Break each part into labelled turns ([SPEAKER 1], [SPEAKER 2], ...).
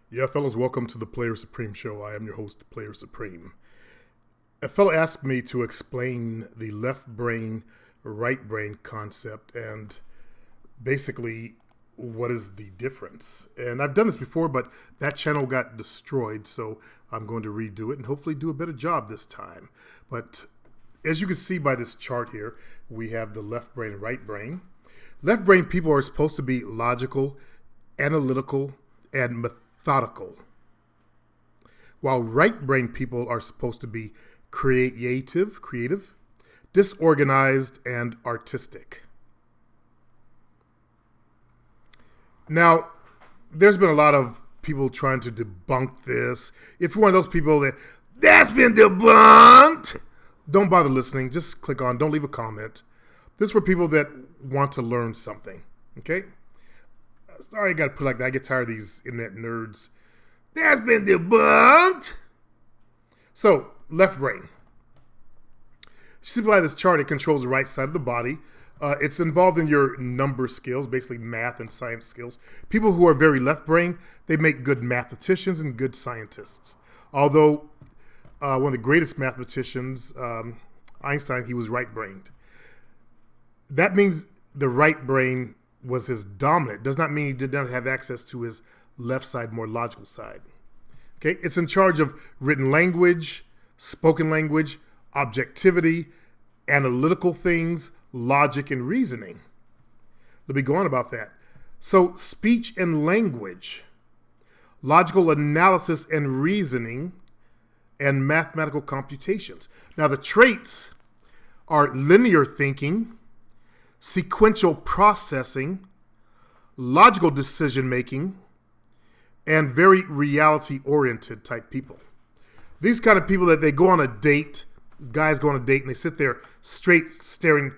[SPEAKER 1] Yeah, fellas, welcome to the Player Supreme Show. I am your host, Player Supreme. A fellow asked me to explain the left brain, right brain concept and basically what is the difference. And I've done this before, but that channel got destroyed, so I'm going to redo it and hopefully do a better job this time. But as you can see by this chart here, we have the left brain and right brain. Left brain people are supposed to be logical, analytical, and methodical, while right brain people are supposed to be creative, disorganized, and artistic. Now, there's been a lot of people trying to debunk this. If you're one of those people that's been debunked, don't bother listening. Just click on, don't leave a comment. This is for people that want to learn something, okay? Sorry I got to put it like that. I get tired of these internet nerds. That's been debunked. So, left brain. You see by this chart, it controls the right side of the body. It's involved in your number skills, basically math and science skills. People who are very left brain, they make good mathematicians and good scientists. Although one of the greatest mathematicians, Einstein, he was right-brained. That means the right brain was his dominant. Does not mean he did not have access to his left side, more logical side. Okay, it's in charge of written language, spoken language, objectivity, analytical things, logic, and reasoning. Let me go on about that. So, speech and language, logical analysis and reasoning, and mathematical computations. Now, the traits are linear thinking, sequential processing, logical decision making, and very reality-oriented type people. These kind of people that they go on a date, guys go on a date and they sit there straight staring,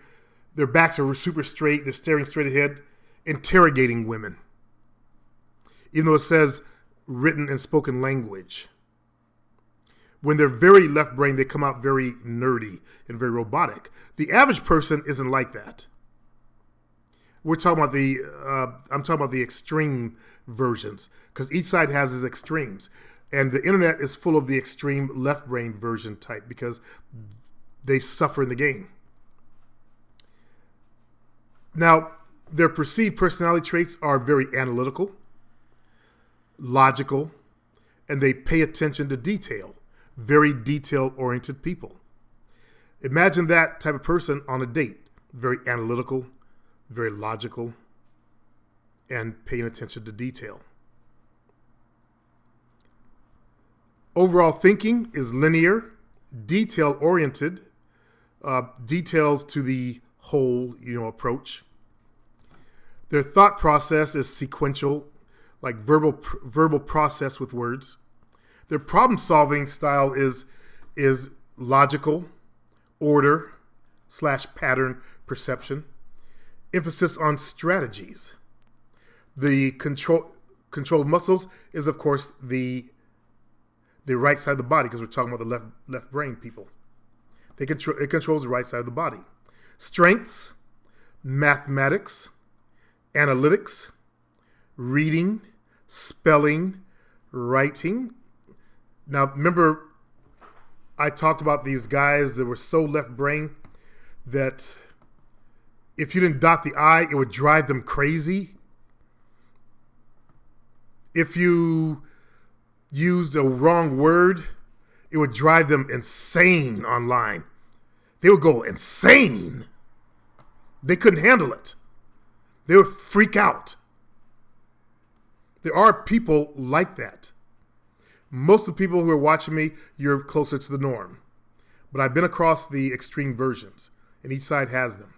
[SPEAKER 1] their backs are super straight, they're staring straight ahead, interrogating women. Even though it says written and spoken language. When they're very left brain, they come out very nerdy and very robotic. The average person isn't like that. We're talking about I'm talking about the extreme versions, because each side has its extremes. And the internet is full of the extreme left brain version type because they suffer in the game. Now, their perceived personality traits are very analytical, logical, and they pay attention to detail. Very detail-oriented people. Imagine that type of person on a date. Very analytical, very logical, and paying attention to detail. Overall thinking is linear, detail-oriented, details to the whole, approach. Their thought process is sequential, like verbal process with words. Their problem-solving style is logical, order / pattern perception, emphasis on strategies. The control of muscles is, of course, the right side of the body, because we're talking about the left brain people. It controls the right side of the body. Strengths, mathematics, analytics, reading, spelling, writing. Now, remember, I talked about these guys that were so left brain that if you didn't dot the I, it would drive them crazy. If you used a wrong word, it would drive them insane online. They would go insane. They couldn't handle it. They would freak out. There are people like that. Most of the people who are watching me, you're closer to the norm. But I've been across the extreme versions, and each side has them.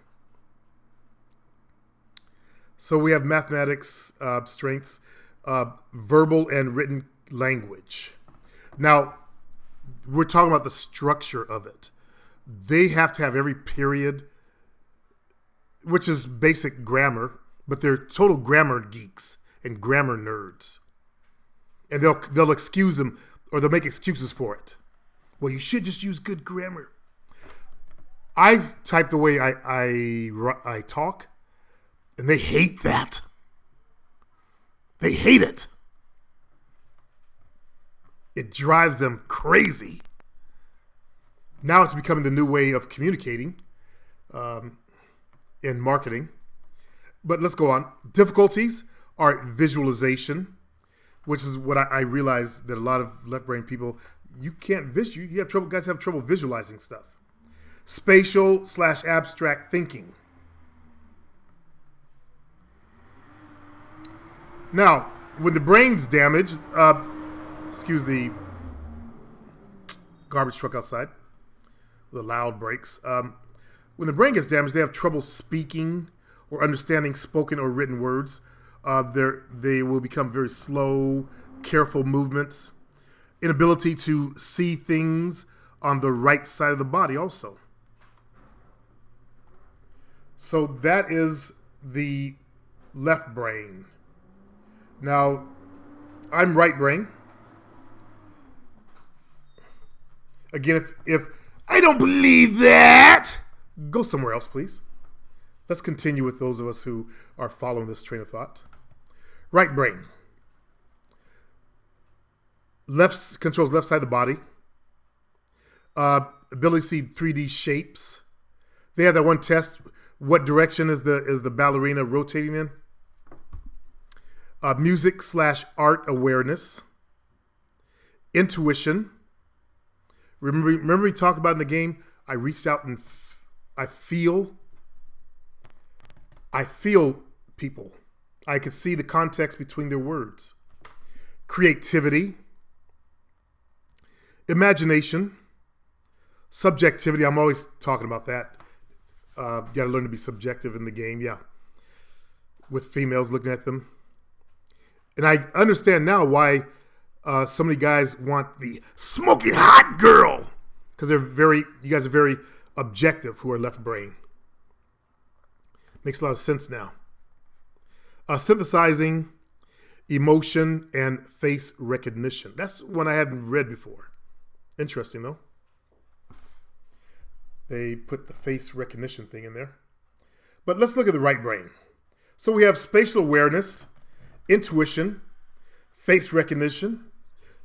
[SPEAKER 1] So we have mathematics, strengths, verbal and written language. Now, we're talking about the structure of it. They have to have every period, which is basic grammar, but they're total grammar geeks and grammar nerds. And they'll excuse them, or they'll make excuses for it. Well, you should just use good grammar. I type the way I talk, and they hate that. They hate it. It drives them crazy. Now it's becoming the new way of communicating in marketing. But let's go on. Difficulties are visualization, which is what I realize that a lot of left brain people, you can't you have trouble. Guys have trouble visualizing stuff. Spatial / abstract thinking. Now, when the brain's damaged, excuse the garbage truck outside, the loud brakes. When the brain gets damaged, they have trouble speaking or understanding spoken or written words. They will become very slow, careful movements. Inability to see things on the right side of the body also. So that is the left brain. Now, I'm right brain. Again, if I don't believe that, go somewhere else, please. Let's continue with those of us who are following this train of thought. Right brain. Left controls left side of the body. Ability to see 3D shapes. They had that one test. What direction is the ballerina rotating in? Music / art awareness. Intuition. Remember we talked about in the game, I reached out and I feel people. I could see the context between their words. Creativity. Imagination. Subjectivity. I'm always talking about that. You got to learn to be subjective in the game, yeah. With females, looking at them. And I understand now why so many guys want the smoking hot girl. Because you guys are very objective who are left brain. Makes a lot of sense now. Synthesizing emotion and face recognition. That's one I hadn't read before. Interesting, though. They put the face recognition thing in there. But let's look at the right brain. So we have spatial awareness, intuition, face recognition,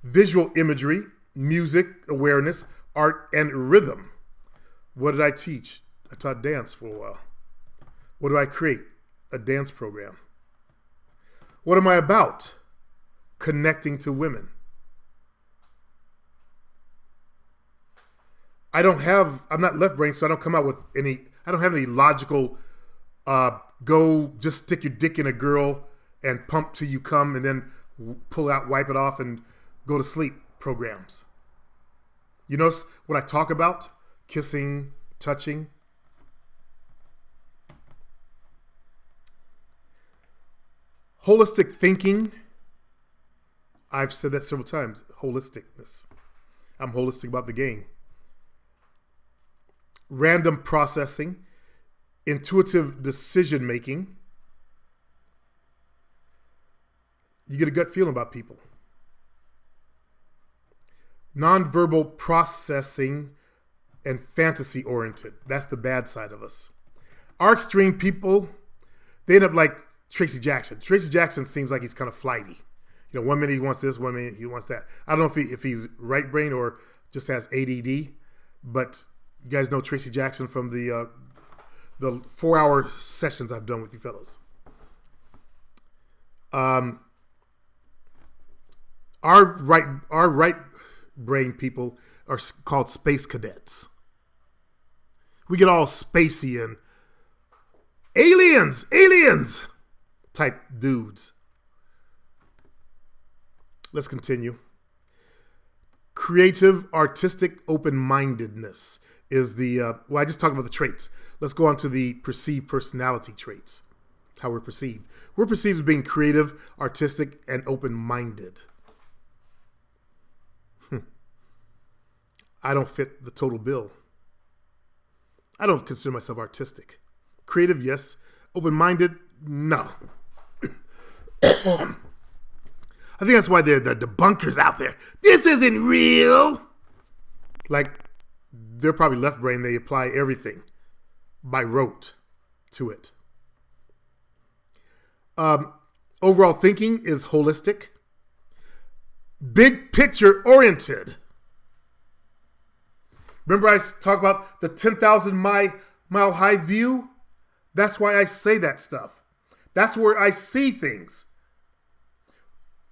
[SPEAKER 1] visual imagery, music awareness, art, and rhythm. What did I teach? I taught dance for a while. What do I create? A dance program. What am I about? Connecting to women. I'm not left brain, so I don't come out with I don't have any logical, go just stick your dick in a girl and pump till you come and then pull out, wipe it off, and go to sleep programs. You notice what I talk about? Kissing, touching. Holistic thinking. I've said that several times. Holisticness. I'm holistic about the game. Random processing. Intuitive decision making. You get a gut feeling about people. Nonverbal processing and fantasy oriented. That's the bad side of us. Our extreme people, they end up like Tracy Jackson. Tracy Jackson seems like he's kind of flighty. You know, 1 minute he wants this, 1 minute he wants that. I don't know if he's right brain or just has ADD, but you guys know Tracy Jackson from the 4-hour sessions I've done with you fellas. Our right brain people are called space cadets. We get all spacey and aliens type dudes. Let's continue. Creative, artistic, open-mindedness is the, I just talked about the traits. Let's go on to the perceived personality traits, how we're perceived. We're perceived as being creative, artistic, and open-minded. I don't fit the total bill. I don't consider myself artistic. Creative, yes. Open-minded, no. I think that's why they're the debunkers out there. This isn't real. Like, they're probably left brain. They apply everything by rote to it. Overall thinking is holistic. big picture oriented. Remember I talked about the 10,000 mile high view? That's why I say that stuff. That's where I see things.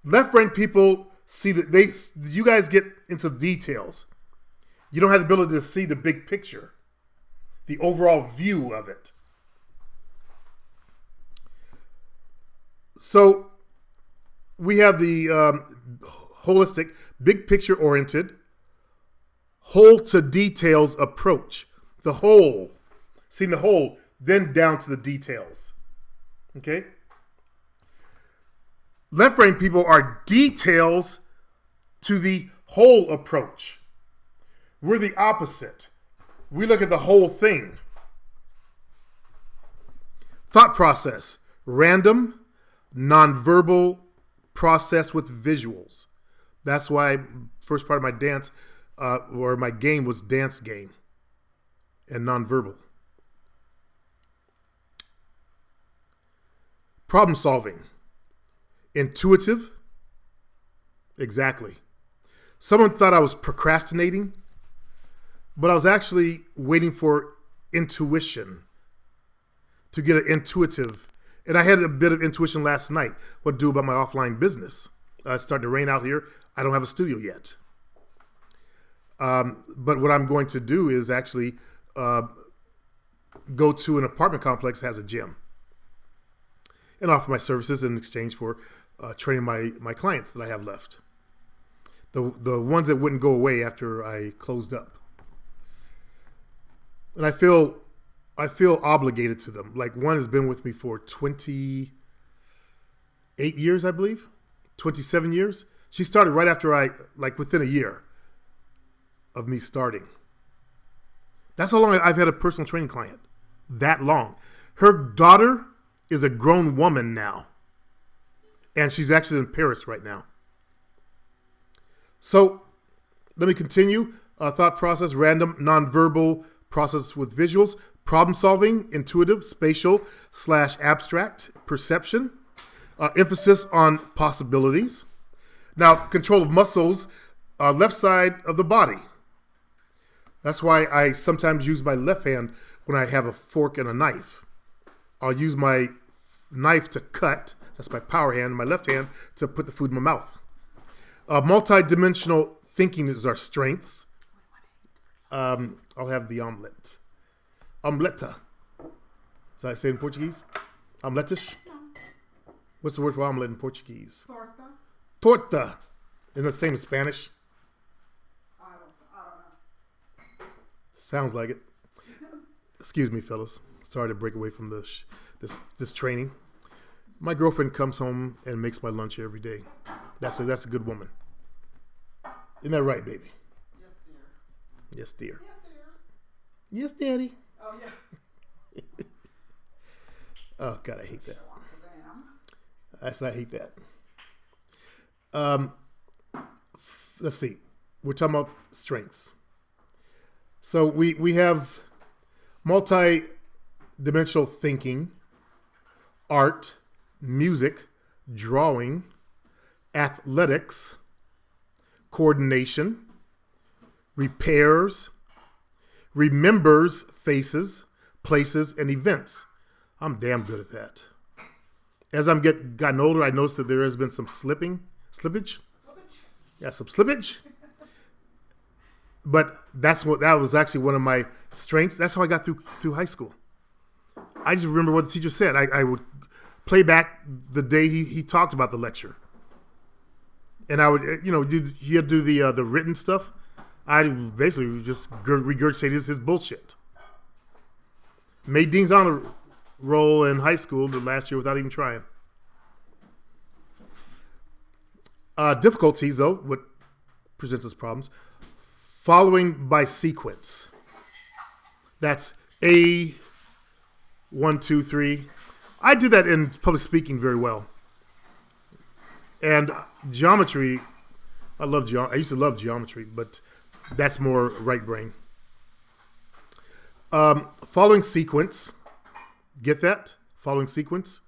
[SPEAKER 1] Left brain people see that you guys get into details. You don't have the ability to see the big picture, the overall view of it. So we have the holistic, big picture oriented, whole to details approach. The whole, seeing the whole, then down to the details. Okay? Left brain people are details to the whole approach. We're the opposite. We look at the whole thing. Thought process, random, nonverbal process with visuals. That's why first part of my dance or my game was dance game and nonverbal. Problem solving. Intuitive. Exactly. Someone thought I was procrastinating, but I was actually waiting for intuition to get an intuitive. And I had a bit of intuition last night. What to do about my offline business. It's starting to rain out here. I don't have a studio yet. But what I'm going to do is actually go to an apartment complex that has a gym and offer my services in exchange for training my clients that I have left. The ones that wouldn't go away after I closed up. And I feel obligated to them. Like one has been with me for 28 years, I believe. 27 years. She started right after within a year of me starting. That's how long I've had a personal training client. That long. Her daughter is a grown woman now. And she's actually in Paris right now. So let me continue. Thought process, random, nonverbal process with visuals. Problem solving, intuitive, spatial / abstract, perception. Emphasis on possibilities. Now, control of muscles, left side of the body. That's why I sometimes use my left hand when I have a fork and a knife. I'll use my knife to cut. That's my power hand. My left hand to put the food in my mouth. Multi-dimensional thinking is our strengths. I'll have the omelet. Omeleta. So I say in Portuguese? Omeletas? What's the word for omelet in Portuguese?
[SPEAKER 2] Torta.
[SPEAKER 1] Torta. Isn't that the same as Spanish?
[SPEAKER 2] I don't know.
[SPEAKER 1] Sounds like it. Excuse me, fellas. Sorry to break away from this training. My girlfriend comes home and makes my lunch every day. That's a good woman. Isn't that right, baby?
[SPEAKER 2] Yes, dear.
[SPEAKER 1] Yes, dear.
[SPEAKER 2] Yes, dear.
[SPEAKER 1] Yes, daddy.
[SPEAKER 2] Oh, yeah.
[SPEAKER 1] Oh, God, I hate that. I hate that. Let's see. We're talking about strengths. So we have multi-dimensional thinking, art, music, drawing, athletics, coordination, repairs, remembers faces, places, and events. I'm damn good at that. As I'm gotten older, I noticed that there has been some slippage. Yeah, some slippage. But that was actually one of my strengths. That's how I got through high school. I just remember what the teacher said. I would play back the day he talked about the lecture. And I would, you had to do the written stuff. I basically just regurgitated his bullshit. Made Dean's Honor Roll in high school the last year without even trying. Difficulties, though, what presents us problems. Following by sequence. That's A, 1, 2, 3. I did that in public speaking very well. And geometry, I used to love geometry, but that's more right brain. Following sequence. Get that? Following sequence.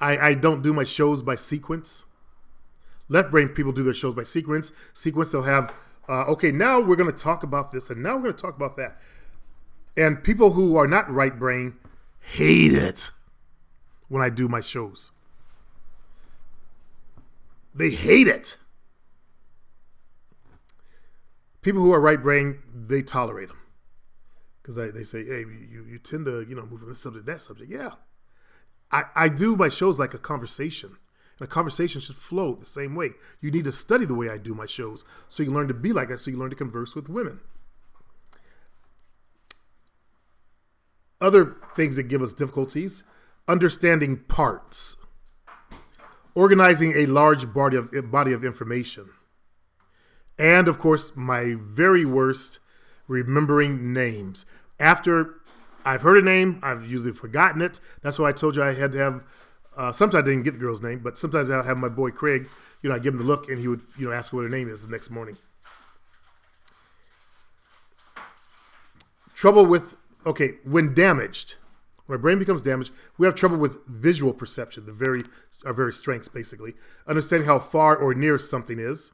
[SPEAKER 1] I don't do my shows by sequence. Left brain people do their shows by sequence. They'll have, okay, now we're going to talk about this, and now we're going to talk about that. And people who are not right brain hate it when I do my shows. They hate it. People who are right brain, they tolerate them. Because they say, hey, you tend to, move from this subject to that subject. Yeah. I do my shows like a conversation. And a conversation should flow the same way. You need to study the way I do my shows so you learn to be like that, so you learn to converse with women. Other things that give us difficulties: understanding parts, organizing a large body of information, and, of course, my very worst, remembering names. After I've heard a name, I've usually forgotten it. That's why I told you I had to have, sometimes I didn't get the girl's name, but sometimes I'll have my boy Craig, I give him the look, and he would, ask what her name is the next morning. Trouble with, when damaged, when our brain becomes damaged, we have trouble with visual perception, our very strengths, basically. Understanding how far or near something is.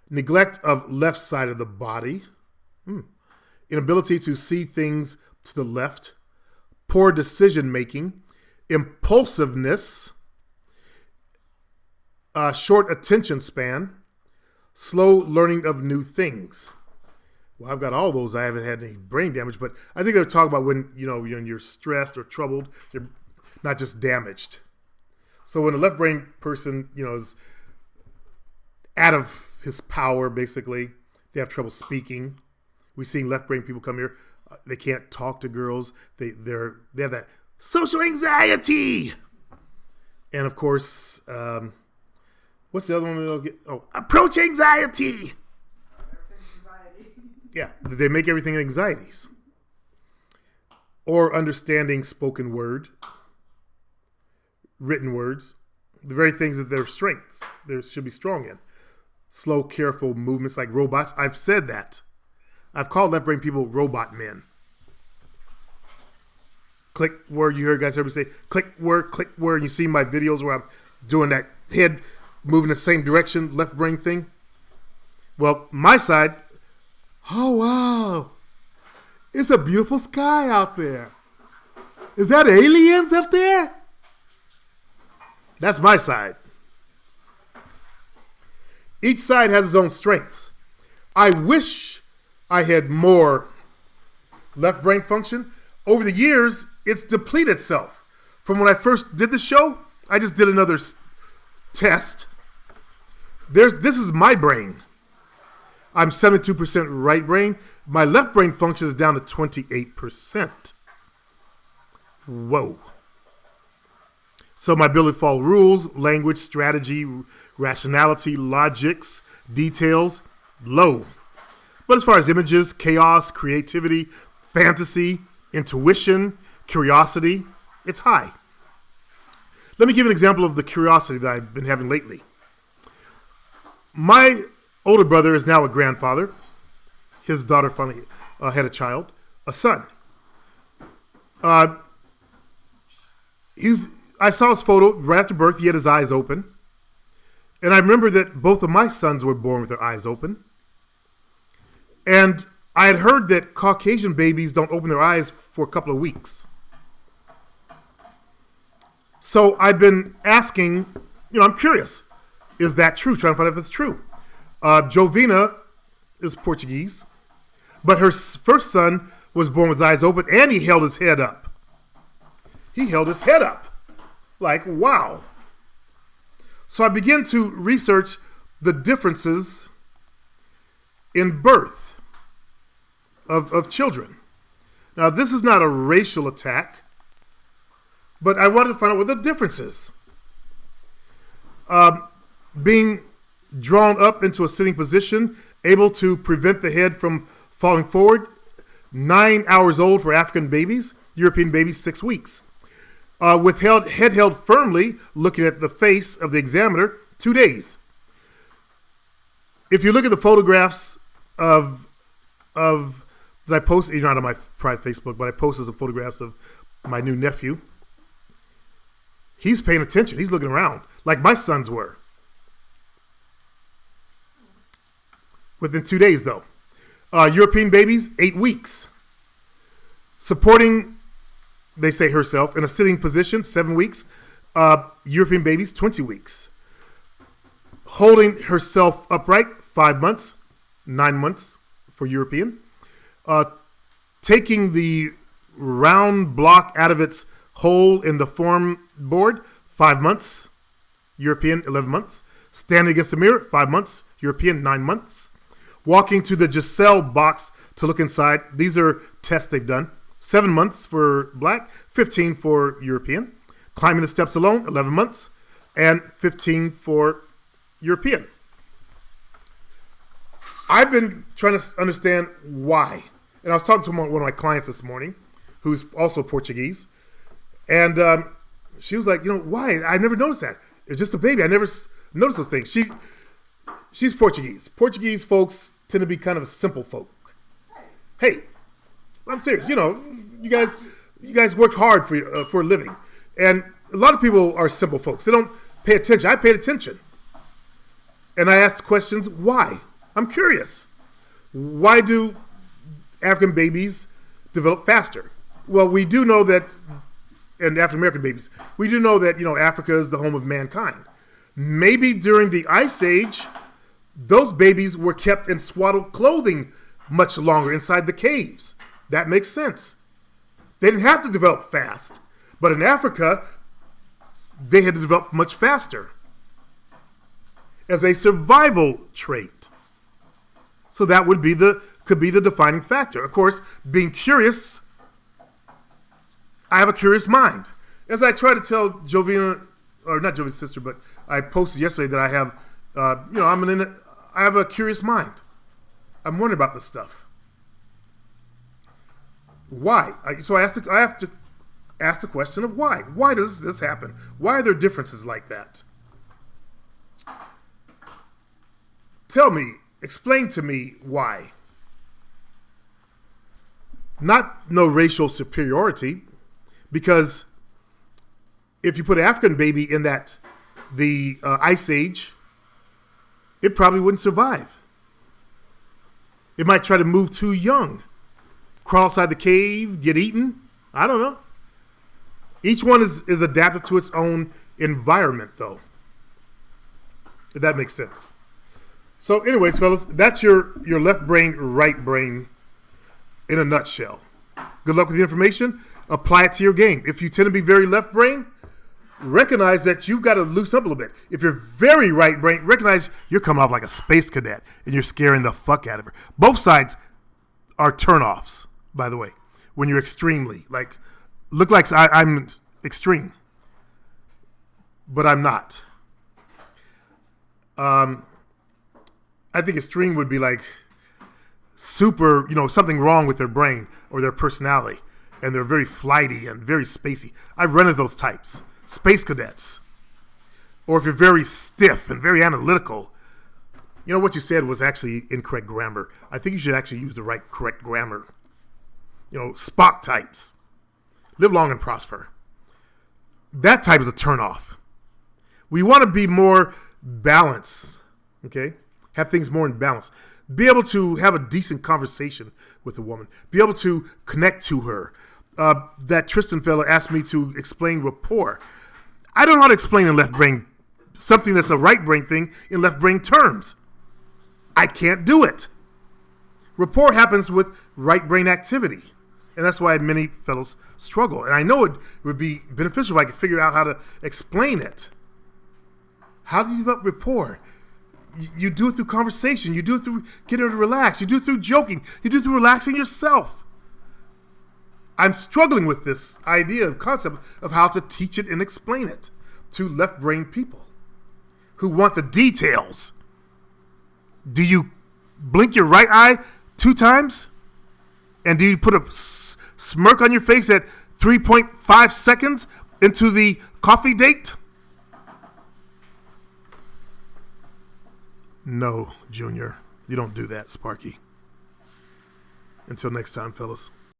[SPEAKER 1] Neglect of left side of the body. Inability to see things to the left. Poor decision making. Impulsiveness. Short attention span. Slow learning of new things. Well, I've got all those. I haven't had any brain damage, but I think they're talking about when, when you're stressed or troubled, you're not just damaged. So when a left brain person, is out of his power, basically, they have trouble speaking. We've seen left brain people come here. They can't talk to girls. They have that social anxiety. And of course, what's the other one they'll get? Oh, approach anxiety. Yeah, they make everything anxieties. Or understanding spoken word, written words, the very things that their strengths they should be strong in. Slow, careful movements like robots. I've said that. I've called left brain people robot men. Click word, you guys heard me say, click word, and you see my videos where I'm doing that head moving the same direction, left brain thing. Well, my side, oh, wow. It's a beautiful sky out there. Is that aliens up there? That's my side. Each side has its own strengths. I wish I had more left brain function. Over the years, it's depleted itself. From when I first did the show, I just did another test. This is my brain. I'm 72% right brain. My left brain function is down to 28%. Whoa. So my ability to follow rules, language, strategy, rationality, logics, details, low. But as far as images, chaos, creativity, fantasy, intuition, curiosity, it's high. Let me give an example of the curiosity that I've been having lately. My older brother is now a grandfather. His daughter finally had a child, a son. I saw his photo right after birth. He had his eyes open. And I remember that both of my sons were born with their eyes open. And I had heard that Caucasian babies don't open their eyes for a couple of weeks. So I've been asking, I'm curious. Is that true? Trying to find out if it's true. Jovina is Portuguese, but her first son was born with his eyes open, and he held his head up. He held his head up. Like, wow. So I began to research the differences in birth of children. Now, this is not a racial attack, but I wanted to find out what the difference is. Being drawn up into a sitting position, able to prevent the head from falling forward, 9 hours old for African babies, European babies 6 weeks. With head held firmly, looking at the face of the examiner, 2 days. If you look at the photographs of that I posted, not on my private Facebook, but I posted some photographs of my new nephew. He's paying attention. He's looking around like my sons were. within 2 days, though. European babies, 8 weeks. Supporting, they say herself, in a sitting position, 7 weeks. European babies, 20 weeks. Holding herself upright, 5 months, 9 months for European. Taking the round block out of its hole in the form board, 5 months. European, 11 months. Standing against the mirror, 5 months. European, 9 months. Walking to the Giselle box to look inside. These are tests they've done. 7 months for black, 15 for European. Climbing the steps alone, 11 months. And 15 for European. I've been trying to understand why. And I was talking to one of my clients this morning, who's also Portuguese. And she was like, why? I never noticed that. It's just a baby. I never noticed those things. She's Portuguese. Portuguese folks tend to be kind of simple folk. Hey, I'm serious. You guys work hard for a living. And a lot of people are simple folks. They don't pay attention. I paid attention. And I asked questions, why? I'm curious. Why do African babies develop faster? Well, we do know that, and African American babies, we do know that, Africa is the home of mankind. Maybe during the Ice Age, those babies were kept in swaddled clothing much longer inside the caves. That makes sense. They didn't have to develop fast. But in Africa, they had to develop much faster as a survival trait. So that could be the defining factor. Of course, being curious, I have a curious mind. As I try to tell Jovina, or not Jovina's sister, but I posted yesterday that I have, I have a curious mind. I'm wondering about this stuff. Why? So I have to ask the question of why. Why does this happen? Why are there differences like that? Tell me, explain to me why. No racial superiority, because if you put an African baby in the Ice Age, it probably wouldn't survive. It might try to move too young, crawl outside the cave, get eaten. I don't know. Each one is adapted to its own environment, though. If that makes sense. So anyways, fellas, that's your left brain, right brain in a nutshell. Good luck with the information. Apply it to your game. If you tend to be very left brain, recognize that you've got to loosen up a little bit. If you're very right brain, recognize you're coming off like a space cadet and you're scaring the fuck out of her. Both sides are turnoffs, by the way, when you're extremely, look like I'm extreme, but I'm not. I think extreme would be like super, something wrong with their brain or their personality, and they're very flighty and very spacey. I've run into those types, space cadets. Or if you're very stiff and very analytical, what you said was actually incorrect grammar. I think you should actually use the correct grammar. Spock types. Live long and prosper. That type is a turnoff. We want to be more balanced, okay? Have things more in balance. Be able to have a decent conversation with a woman. Be able to connect to her. That Tristan fella asked me to explain rapport. I don't know how to explain in left brain something that's a right brain thing in left brain terms. I can't do it. Rapport happens with right brain activity. And that's why many fellows struggle. And I know it would be beneficial if I could figure out how to explain it. How do you develop rapport? You do it through conversation. You do it through getting her to relax. You do it through joking. You do it through relaxing yourself. I'm struggling with this concept of how to teach it and explain it to left brain people who want the details. Do you blink your right eye 2 times? And do you put a smirk on your face at 3.5 seconds into the coffee date? No, Junior. You don't do that, Sparky. Until next time, fellas.